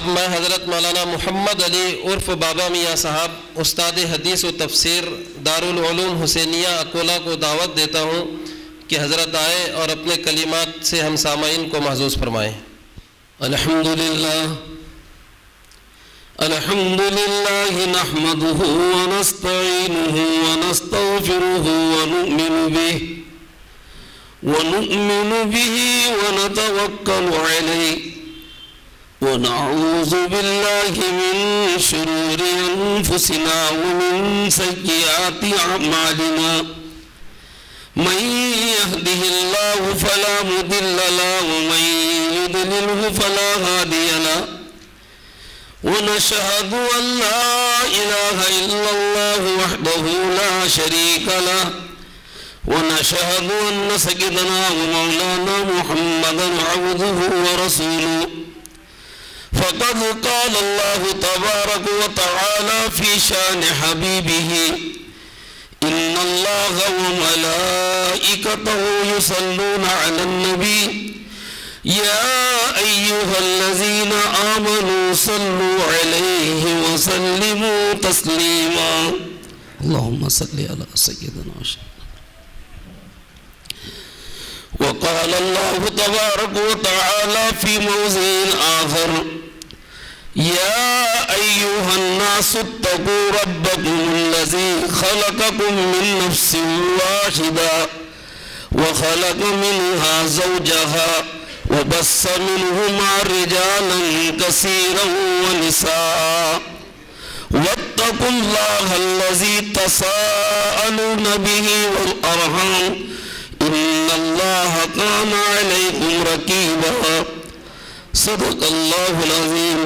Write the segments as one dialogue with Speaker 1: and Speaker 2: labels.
Speaker 1: اب میں حضرت مولانا محمد علی عرف بابا میاں صاحب استاد حدیث و تفسیر دارالعلوم حسینیہ اکولہ کو دعوت دیتا ہوں کہ حضرت آئے اور اپنے کلمات سے ہم سامعین کو محظوظ فرمائیں۔
Speaker 2: الحمدللہ نحمده ونستعینه ونستغفره ونؤمن به ونتوکل علیہ ونعوذ باللہ من شرور انفسنا ومن سیئات اعمالنا من يهده الله فلا مضل له ومن يضلله فلا هادي له ونشهد أن لا إله إلا الله وحده لا شريك له ونشهد أن سيدنا ومولانا محمدا عبده ورسوله فقد قال الله تبارك وتعالى في شان حبيبه إن الله وملائكته يصلون على النبي يا أيها الذين آمنوا صلوا عليه وسلموا تسليما اللهم صل على سيدنا وقال الله تبارك وتعالى في موضع آخر يا أيها الناس اتقوا ربكم الذي خلقكم من نفس واحدة وخلق منها زوجها وبث منهما رجالا كثيرا ونساء واتقوا الله الذي تساءلون به والأرحام إن الله كان عليكم رقيبا صدق الله العظيم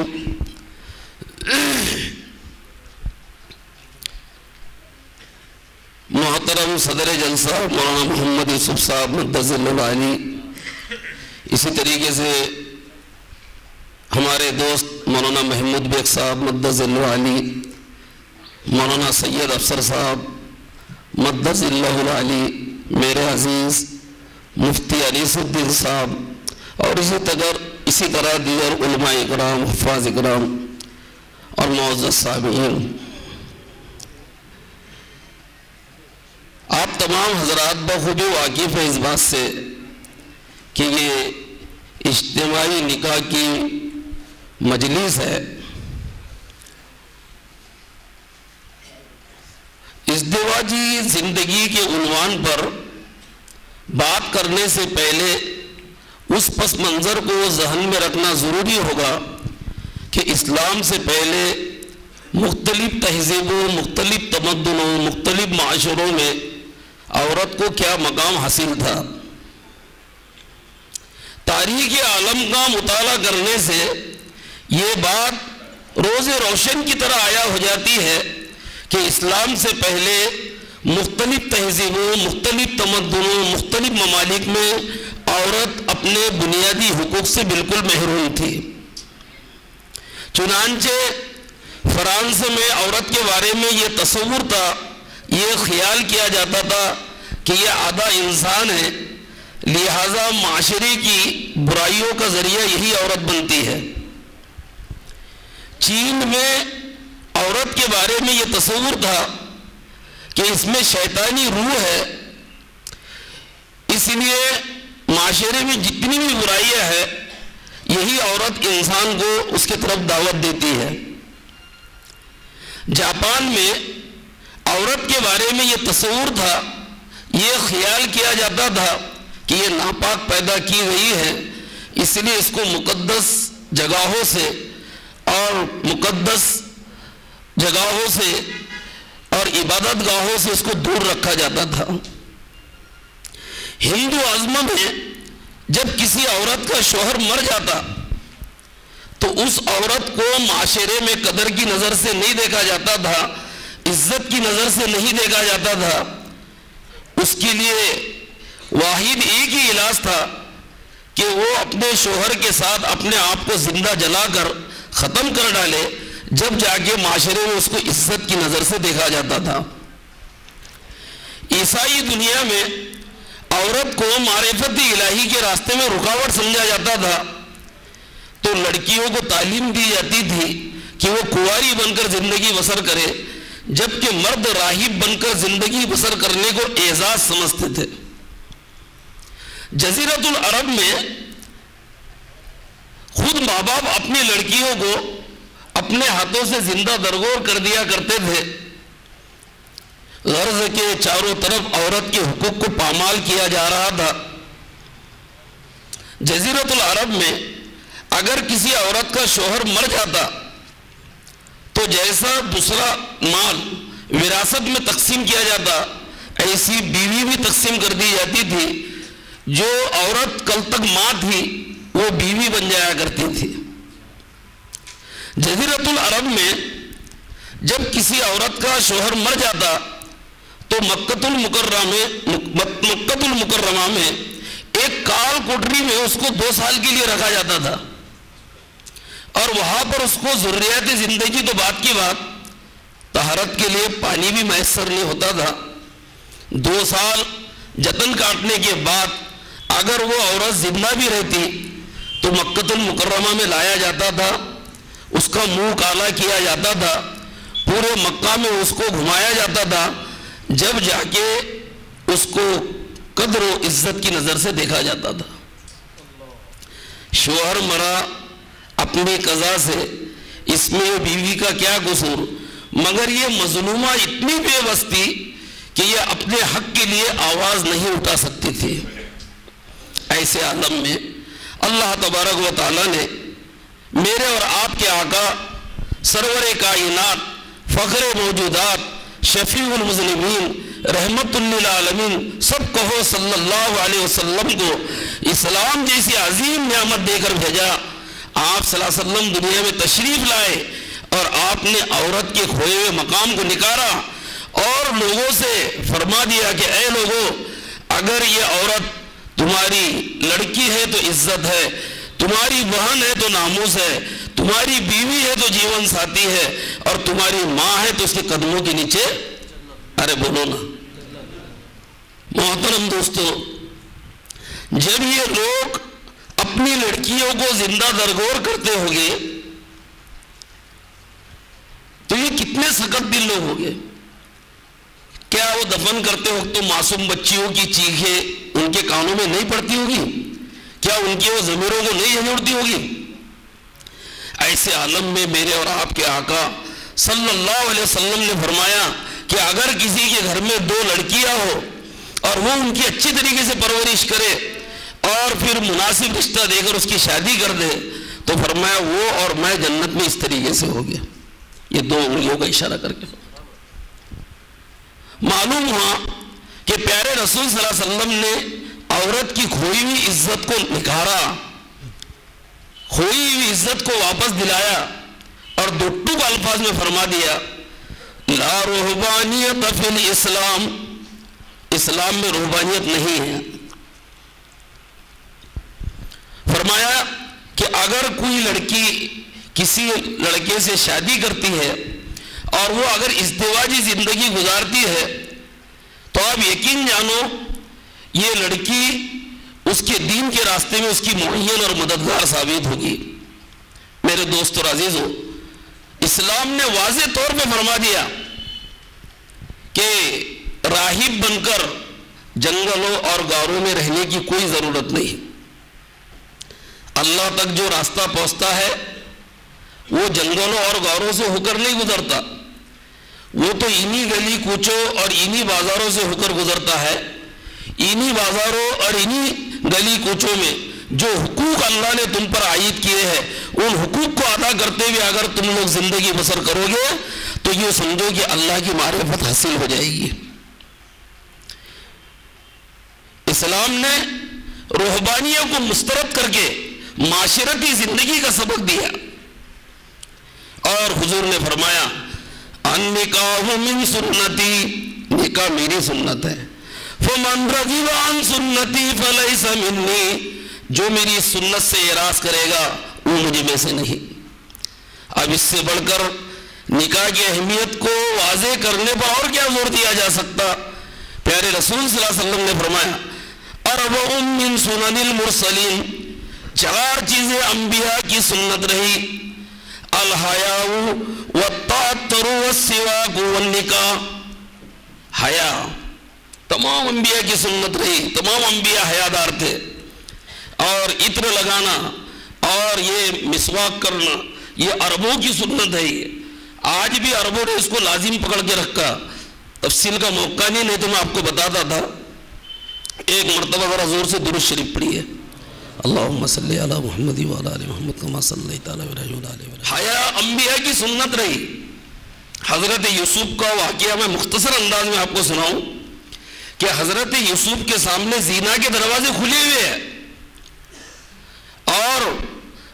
Speaker 2: محترم صدر جلسہ مولانا محمد یوسف صاحب مدظ اللہ علی، اسی طریقے سے ہمارے دوست مولانا محمود بیگ صاحب مدظ اللہ علی، مولانا سید افسر صاحب مدظ اللہ علی، میرے عزیز مفتی انیس الدین صاحب اور اسی طرح دیگر علماء اکرام، حفاظ اکرام اور معزز سامعین، آپ تمام حضرات بخوبی واقف ہیں اس بات سے کہ یہ اجتماعی نکاح کی مجلس ہے۔ ازدواجی زندگی کے عنوان پر بات کرنے سے پہلے اس پس منظر کو ذہن میں رکھنا ضروری ہوگا کہ اسلام سے پہلے مختلف تہذیبوں، مختلف تمدنوں، مختلف معاشروں میں عورت کو کیا مقام حاصل تھا۔ تاریخ عالم کا مطالعہ کرنے سے یہ بات روز روشن کی طرح آیا ہو جاتی ہے کہ اسلام سے پہلے مختلف تہذیبوں، مختلف تمدنوں، مختلف ممالک میں عورت اپنے بنیادی حقوق سے بالکل محروم تھی۔ چنانچہ فرانس میں عورت کے بارے میں یہ تصور تھا، یہ خیال کیا جاتا تھا کہ یہ آدھا انسان ہے، لہذا معاشرے کی برائیوں کا ذریعہ یہی عورت بنتی ہے۔ چین میں عورت کے بارے میں یہ تصور تھا کہ اس میں شیطانی روح ہے، اس لیے معاشرے میں جتنی بھی برائیاں ہیں یہی عورت انسان کو اس کے طرف دعوت دیتی ہے۔ جاپان میں عورت کے بارے میں یہ تصور تھا، یہ خیال کیا جاتا تھا کہ یہ ناپاک پیدا کی گئی ہے، اس لیے اس کو مقدس جگہوں سے اور مقدس جگہوں سے اور عبادت گاہوں سے اس کو دور رکھا جاتا تھا۔ ہندو ازم میں جب کسی عورت کا شوہر مر جاتا تو اس عورت کو معاشرے میں قدر کی نظر سے نہیں دیکھا جاتا تھا، عزت کی نظر سے نہیں دیکھا جاتا تھا۔ اس کے لیے واحد ایک ہی علاج تھا کہ وہ اپنے شوہر کے ساتھ اپنے آپ کو زندہ جلا کر ختم کر ڈالے، جب جا کے معاشرے میں اس کو عزت کی نظر سے دیکھا جاتا تھا۔ عیسائی دنیا میں عورت کو معرفت الہی کے راستے میں رکاوٹ سمجھا جاتا تھا، تو تو لڑکیوں کو تعلیم دی جاتی تھی کہ وہ کنواری بن کر زندگی بسر کرے، جبکہ مرد راہب بن کر زندگی بسر کرنے کو اعزاز سمجھتے تھے۔ جزیرۃ العرب میں خود ماں باپ اپنی لڑکیوں کو اپنے ہاتھوں سے زندہ درگور کر دیا کرتے تھے، غرض کے چاروں طرف عورت کے حقوق کو پامال کیا جا رہا تھا۔ جزیرۃ العرب میں اگر کسی عورت کا شوہر مر جاتا تو جیسا دوسرا مال وراثت میں تقسیم کیا جاتا، ایسی بیوی بھی تقسیم کر دی جاتی تھی۔ جو عورت کل تک ماں تھی وہ بیوی بن جایا کرتی تھی۔ جزیرۃ العرب میں جب کسی عورت کا شوہر مر جاتا تو مکۃ المکرمہ میں ایک کال کوٹری میں اس کو 2 سال کے لیے رکھا جاتا تھا، اور وہاں پر اس کو ضروریات زندگی تو بات کی بات، طہارت کے لیے پانی بھی میسر نہیں ہوتا تھا۔ 2 سال جتن کاٹنے کے بعد اگر وہ عورت زندہ بھی رہتی تو مکۃ المکرمہ میں لایا جاتا تھا، اس کا منہ کالا کیا جاتا تھا، پورے مکہ میں اس کو گھمایا جاتا تھا، جب جا کے اس کو قدر و عزت کی نظر سے دیکھا جاتا تھا۔ شوہر مرا اپنی قضا سے، اس میں بیوی کا کیا قصور، مگر یہ مظلومہ اتنی بے بس تھی کہ یہ اپنے حق کے لیے آواز نہیں اٹھا سکتی تھی۔ ایسے عالم میں اللہ تبارک و تعالیٰ نے میرے اور آپ کے آقا سرور کائنات، فخر موجودات، شفیع المذنبین، رحمت للعالمین، سب کہو صلی اللہ علیہ وسلم کو اسلام جیسی عظیم نعمت دے کر بھیجا۔ آپ صلی اللہ علیہ وسلم دنیا میں تشریف لائے اور آپ نے عورت کے کھوئے ہوئے مقام کو نکارا اور لوگوں سے فرما دیا کہ اے لوگوں، اگر یہ عورت تمہاری لڑکی ہے تو عزت ہے، تمہاری بہن ہے تو ناموس ہے، تمہاری بیوی ہے تو جیون ساتھی ہے، اور تمہاری ماں ہے تو اس کے قدموں کے نیچے، ارے بولو نا محترم دوستو، جب یہ لوگ اپنی لڑکیوں کو زندہ درگور کرتے ہوگے تو یہ کتنے سخت دل لوگ ہوگے۔ کیا وہ دفن کرتے وقت تو معصوم بچیوں کی چیخیں ان کے کانوں میں نہیں پڑتی ہوگی؟ کیا ان کے وہ ضمیروں کو نہیں جھنجھوڑتی ہوگی؟ ایسے عالم میں میرے اور آپ کے آقا صلی اللہ علیہ وسلم نے فرمایا کہ اگر کسی کے گھر میں 2 لڑکیاں ہو اور وہ ان کی اچھی طریقے سے پرورش کرے اور پھر مناسب رشتہ دے کر اس کی شادی کر دے تو فرمایا وہ اور میں جنت میں اس طریقے سے ہو گیا۔ یہ 2 انگلیوں کا اشارہ کر کے معلوم ہوا کہ پیارے رسول صلی اللہ علیہ وسلم نے عورت کی کھوئی ہوئی عزت کو نکھارا، کھوئی ہوئی عزت کو واپس دلایا اور 2 ٹوک الفاظ میں فرما دیا، لا رہبانیت فی الاسلام، اسلام میں رہبانیت نہیں ہے۔ فرمایا کہ اگر کوئی لڑکی کسی لڑکے سے شادی کرتی ہے اور وہ اگر ازدواجی زندگی گزارتی ہے تو آپ یقین جانو یہ لڑکی اس کے دین کے راستے میں اس کی معین اور مددگار ثابت ہوگی۔ میرے دوست اور عزیزو، اسلام نے واضح طور پہ فرما دیا کہ راہب بن کر جنگلوں اور غاروں میں رہنے کی کوئی ضرورت نہیں۔ اللہ تک جو راستہ پہنچتا ہے وہ جنگلوں اور غاروں سے ہو کر نہیں گزرتا، وہ تو انہی گلی کوچوں اور انہی بازاروں سے ہو کر گزرتا ہے۔ انہی بازاروں اور انہی گلی کوچوں میں جو حقوق اللہ نے تم پر عائد کیے ہیں ان حقوق کو ادا کرتے ہوئے اگر تم لوگ زندگی بسر کرو گے تو یہ سمجھو کہ اللہ کی معرفت حاصل ہو جائے گی۔ اسلام نے روحانیوں کو مسترد کر کے معاشرتی زندگی کا سبق دیا اور حضور نے فرمایا النکاح من سنتی، نکاح میری سنت ہے، فمن رغب عن سنتی فلیس منی، جو میری سنت سے اعراض کرے گا وہ مجھے میں سے نہیں۔ اب اس سے بڑھ کر نکاح کی اہمیت کو واضح کرنے پر اور کیا زور دیا جا سکتا؟ پیارے رسول صلی اللہ علیہ وسلم نے فرمایا اربع من سنن المرسلین، 4 چیزیں انبیاء کی سنت رہی: الحیاء والتعطر والسواک والنکاح. حیا تمام انبیاء کی سنت رہی، تمام انبیاء حیادار تھے. اور عطر لگانا اور یہ مسواک کرنا یہ عربوں کی سنت ہے. یہ آج بھی عربوں نے اس کو لازم پکڑ کے رکھا. تفصیل کا موقع نہیں تو میں آپ کو بتاتا تھا. ایک مرتبہ ذرا زور سے درود شریف پڑھیے. اللہم صلی علی محمد وعلی آل محمد کما صلیت علی ابراہیم وعلی آل ابراہیم. حیا انبیاء کی سنت رہی. حضرت یوسف کا واقعہ میں مختصر انداز میں آپ کو سناؤں کہ حضرت یوسف کے سامنے زنا کے دروازے کھلے ہوئے ہیں اور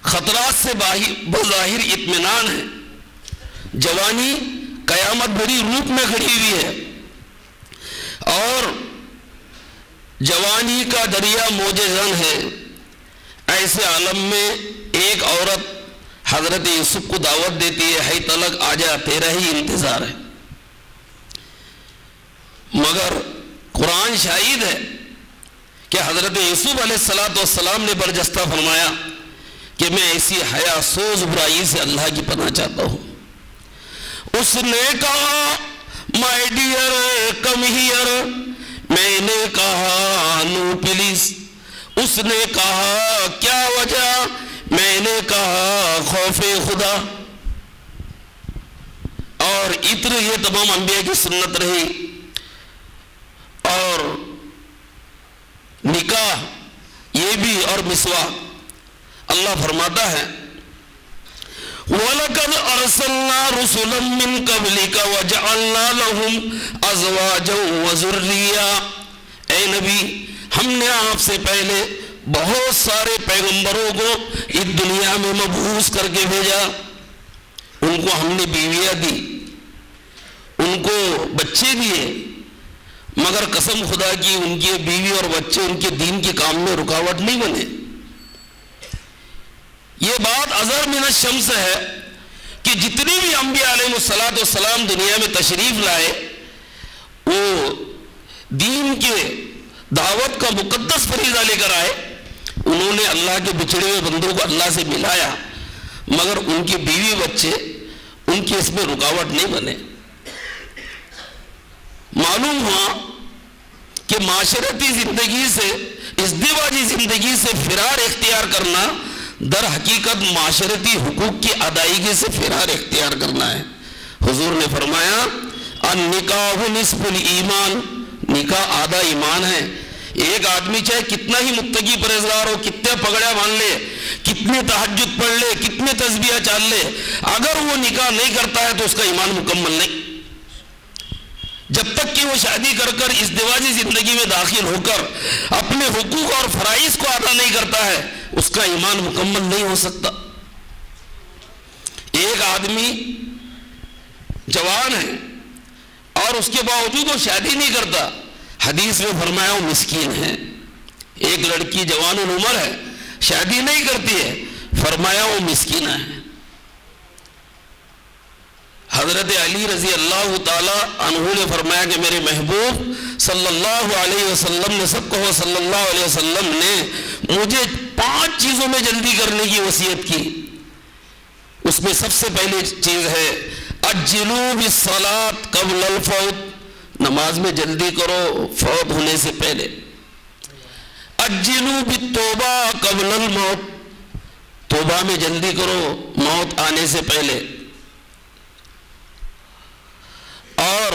Speaker 2: خطرات سے بظاہر اطمینان ہے. جوانی قیامت بھری روپ میں کھڑی ہوئی ہے اور جوانی کا دریا موج زن ہے. ایسے عالم میں ایک عورت حضرت یوسف کو دعوت دیتی ہے: ہے تلک آجا، تیرا ہی انتظار ہے. مگر قرآن شاہد ہے کہ حضرت یوسف علیہ السلام نے برجستہ فرمایا کہ میں ایسی حیا سوز برائی سے اللہ کی پناہ چاہتا ہوں. اس نے کہا: مائی ڈیئر کم ہیئر. میں نے کہا: نو پلیز. اس نے کہا: کیا وجہ؟ میں نے کہا: خوف خدا. اور عطر یہ تمام انبیاء کی سنت رہی. اور نکاح یہ بھی، اور مسواک. اللہ فرماتا ہے: وَلَقَدْ أَرْسَلْنَا رُسُلًا مِّن قَبْلِكَ وَجَعَلْنَا لَهُمْ أَزْوَاجًا وَذُرِّيَّةً. اے نبی، ہم نے آپ سے پہلے بہت سارے پیغمبروں کو اس دنیا میں مبعوث کر کے بھیجا. ان کو ہم نے بیویاں دی، ان کو بچے دیے، مگر قسم خدا کی ان کی بیوی اور بچے ان کے دین کے کام میں رکاوٹ نہیں بنے. یہ بات ازہر من الشمس ہے کہ جتنی بھی انبیاء علیہ السلام دنیا میں تشریف لائے وہ دین کے دعوت کا مقدس فریضہ لے کر آئے. انہوں نے اللہ کے بچھڑے ہوئے بندوں کو اللہ سے ملایا، مگر ان کی بیوی بچے ان کی اس میں رکاوٹ نہیں بنے. معلوم ہوا کہ معاشرتی زندگی سے، ازدواجی زندگی سے فرار اختیار کرنا در حقیقت معاشرتی حقوق کی ادائیگی سے فرار اختیار کرنا ہے. حضور نے فرمایا: النکاح نصف الایمان. نکاح آدھا ایمان ہے. ایک آدمی چاہے کتنا ہی متقی پرہیزگار ہو، کتنے پگڑیاں باندھ لے، کتنے تہجد پڑھ لے، کتنے تسبیح چال لے، اگر وہ نکاح نہیں کرتا ہے تو اس کا ایمان مکمل نہیں. جب تک کہ وہ شادی کر ازدواجی زندگی میں داخل ہو کر اپنے حقوق اور فرائض کو ادا نہیں کرتا ہے اس کا ایمان مکمل نہیں ہو سکتا. ایک آدمی جوان ہے اور اس کے باوجود وہ شادی نہیں کرتا، حدیث میں فرمایا وہ مسکین ہے. ایک لڑکی جوان العمر ہے، شادی نہیں کرتی ہے، فرمایا وہ مسکینہ ہے. حضرت علی رضی اللہ تعالی عنہ نے فرمایا کہ میرے محبوب صلی اللہ علیہ وسلم نے، سب کہو صلی اللہ علیہ وسلم نے مجھے 5 چیزوں میں جلدی کرنے کی وصیت کی. اس میں سب سے پہلی چیز ہے اجلوا بالصلاۃ قبل الفوت. نماز میں جلدی کرو فوت ہونے سے پہلے. اجلوا بالتوبہ قبل الموت. توبہ میں جلدی کرو موت آنے سے پہلے. اور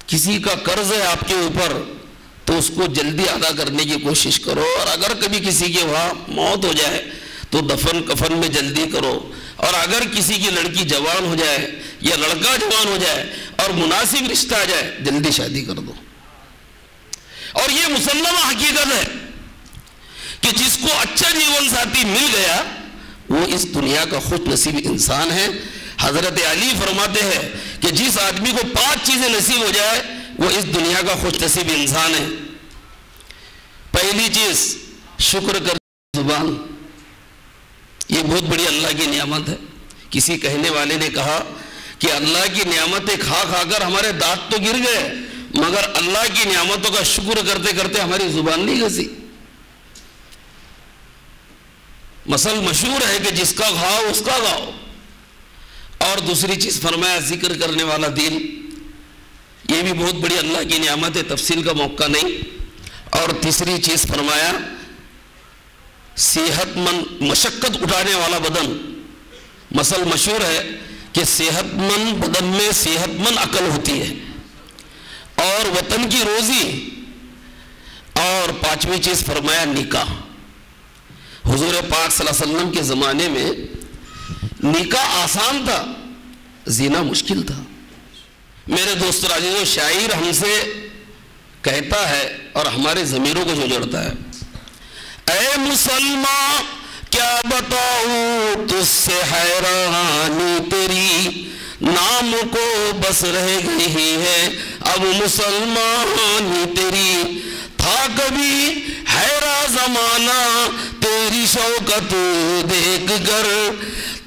Speaker 2: کسی کا قرض ہے آپ کے اوپر تو اس کو جلدی ادا کرنے کی کوشش کرو. اور اگر کبھی کسی کے وہاں موت ہو جائے تو دفن کفن میں جلدی کرو. اور اگر کسی کی لڑکی جوان ہو جائے یا لڑکا جوان ہو جائے اور مناسب رشتہ آ جائے جلدی شادی کر دو. اور یہ مسلمہ حقیقت ہے کہ جس کو اچھا جیون ساتھی مل گیا وہ اس دنیا کا خوش نصیب انسان ہے. حضرت علی فرماتے ہیں کہ جس آدمی کو 5 چیزیں نصیب ہو جائے وہ اس دنیا کا خوش نصیب انسان ہے. پہلی چیز شکر کر زبان. یہ بہت بڑی اللہ کی نعمت ہے. کسی کہنے والے نے کہا کہ اللہ کی نعمتیں کھا کھا کر ہمارے دانت تو گر گئے مگر اللہ کی نعمتوں کا شکر کرتے کرتے ہماری زبان نہیں گھسی. مثل مشہور ہے کہ جس کا گھاؤ اس کا گاؤ. اور دوسری چیز فرمایا ذکر کرنے والا دل. یہ بھی بہت بڑی اللہ کی نعمت ہے، تفصیل کا موقع نہیں. اور تیسری چیز فرمایا صحت مند مشقت اٹھانے والا بدن. مثل مشہور ہے کہ صحت مند بدن میں صحت مند عقل ہوتی ہے اور وطن کی روزی. اور پانچویں چیز فرمایا نکاح. حضور پاک صلی اللہ علیہ وسلم کے زمانے میں نکاح آسان تھا، زنا مشکل تھا. میرے دوست عزیزو، شاعر ہم سے کہتا ہے اور ہمارے ضمیروں کو جو جوڑتا ہے، اے مسلمان کیا بتاؤں تجھ سے حیرانی تیری، نام کو بس رہ گئی ہے اب مسلمانی تیری. تھا کبھی حیران زمانہ تیری شوکت دیکھ کر،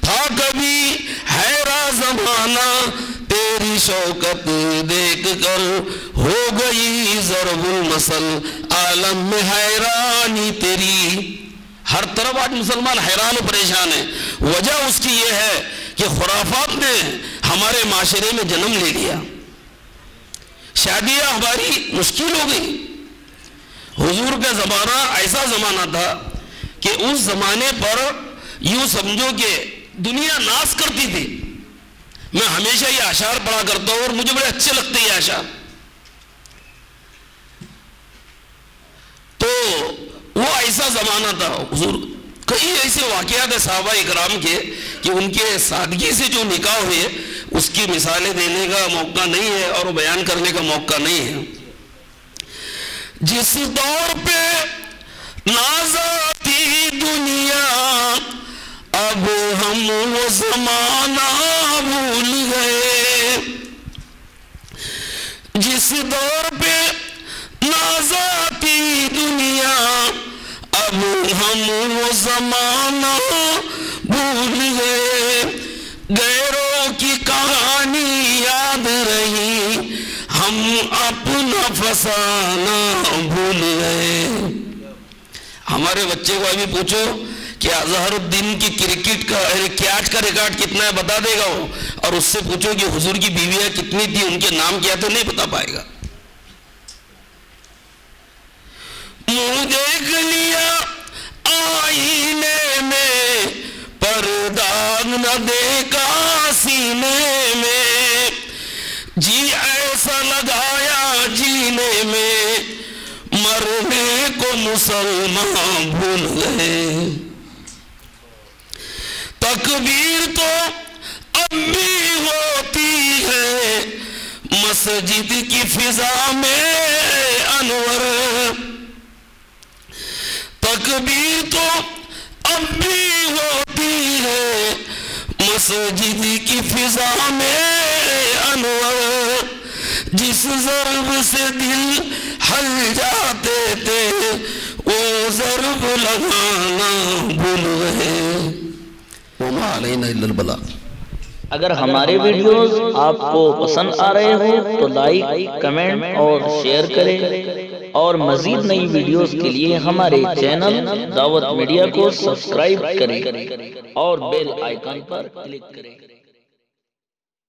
Speaker 2: تھا کبھی حیران زمانہ تیری شوکت دیکھ کر، ہو گئی ضرب المثل عالم میں حیرانی تیری. ہر طرف آج مسلمان حیران و پریشان ہیں. وجہ اس کی یہ ہے کہ خرافات نے ہمارے معاشرے میں جنم لے لیا. شادیاں ہماری مشکل ہو گئی. حضور کا زمانہ ایسا زمانہ تھا کہ اس زمانے پر یوں سمجھو کہ دنیا ناز کرتی تھی. میں ہمیشہ یہ اشعار پڑھا کرتا ہوں اور مجھے بڑے اچھے لگتے ہیں یہ اشعار. تو وہ ایسا زمانہ تھا. حضور کئی ایسے واقعات ہیں صحابہ اکرام کے کہ ان کے سادگی سے جو نکاح ہوئے اس کی مثالیں دینے کا موقع نہیں ہے اور بیان کرنے کا موقع نہیں ہے. جس دور پہ ناز آتی دنیا اب ہم وہ زمانہ بھول گئے. جس دور پہ ناز آتی دنیا اب ہم وہ زمانہ بھول گئے. غیروں کی کہانی یاد رہی ہم اپنا فسانہ بھول گئے. ہمارے بچے کو ابھی پوچھو کہ اظہر الدین کی کرکٹ کا کیچ کا ریکارڈ کتنا ہے بتا دے گا وہ. اور اس سے پوچھو کہ حضور کی بیویاں کتنی تھی ان کے نام کیا تھے نہیں بتا پائے گا. منہ دیکھ لیا آئینے میں پر داغ نہ دیکھا سینے میں. جی ایسا لگایا جینے میں مرنے کو مسلمان بھول گئے. تکبیر تو اب بھی ہوتی ہے مسجد کی فضا میں انور. تکبیر تو اب بھی ہوتی ہے مسجد کی فضا میں انور. جس ضرب سے دل ہل جاتے تھے وہ ضرب لگانا بھول گئے. وما علینا الا البلاغ.
Speaker 3: اگر ہمارے ویڈیوز آپ کو پسند آ رہے ہوں تو لائک، کمنٹ اور شیئر کریں اور مزید نئی ویڈیوز کے لیے ہمارے چینل دعوت میڈیا کو سبسکرائب کریں اور بیل آئیکن پر کلک کریں.